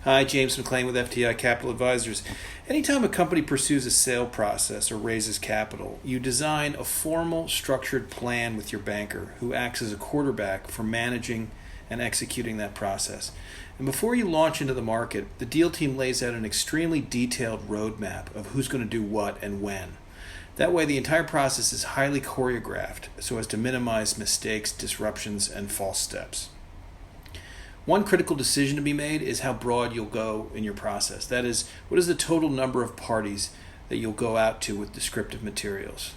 Hi, James McLean with FTI Capital Advisors. Anytime a company pursues a sale process or raises capital, you design a formal, structured plan with your banker who acts as a quarterback for managing and executing that process. And before you launch into the market, the deal team lays out an extremely detailed roadmap of who's going to do what and when. That way, the entire process is highly choreographed so as to minimize mistakes, disruptions, and false steps. One critical decision to be made is how broad you'll go in your process. That is, what is the total number of parties that you'll go out to with descriptive materials?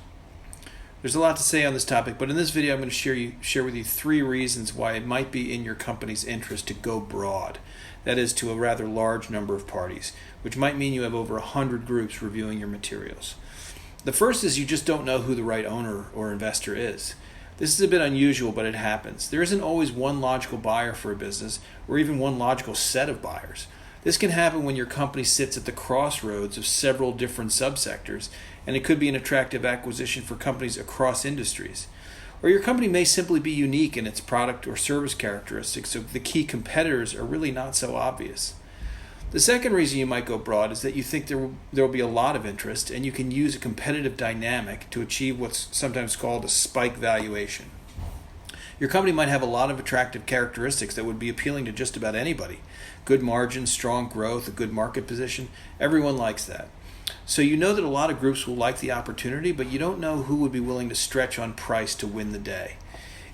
There's a lot to say on this topic, but in this video I'm going to share with you 3 reasons why it might be in your company's interest to go broad. That is, to a rather large number of parties, which might mean you have over 100 groups reviewing your materials. The first is you just don't know who the right owner or investor is. This is a bit unusual, but it happens. There isn't always one logical buyer for a business, or even one logical set of buyers. This can happen when your company sits at the crossroads of several different subsectors, and it could be an attractive acquisition for companies across industries. Or your company may simply be unique in its product or service characteristics, so the key competitors are really not so obvious. The second reason you might go broad is that you think there will be a lot of interest, and you can use a competitive dynamic to achieve what's sometimes called a spike valuation. Your company might have a lot of attractive characteristics that would be appealing to just about anybody. Good margins, strong growth, a good market position. Everyone likes that. So you know that a lot of groups will like the opportunity, but you don't know who would be willing to stretch on price to win the day.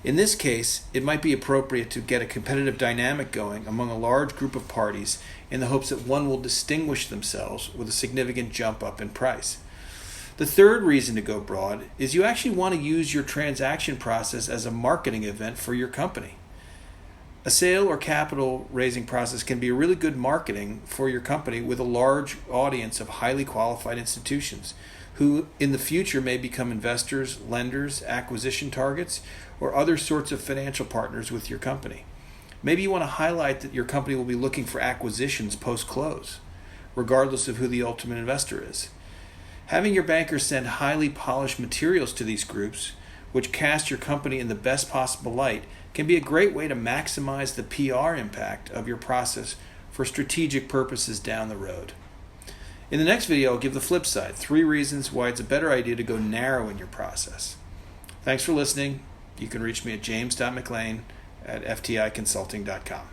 In this case, it might be appropriate to get a competitive dynamic going among a large group of parties in the hopes that one will distinguish themselves with a significant jump up in price. The third reason to go broad is you actually want to use your transaction process as a marketing event for your company. A sale or capital raising process can be a really good marketing for your company with a large audience of highly qualified institutions who in the future may become investors, lenders, acquisition targets, or other sorts of financial partners with your company. Maybe you want to highlight that your company will be looking for acquisitions post-close, regardless of who the ultimate investor is. Having your banker send highly polished materials to these groups, which cast your company in the best possible light, can be a great way to maximize the PR impact of your process for strategic purposes down the road. In the next video, I'll give the flip side, 3 reasons why it's a better idea to go narrow in your process. Thanks for listening. You can reach me at james.mclane@fticonsulting.com.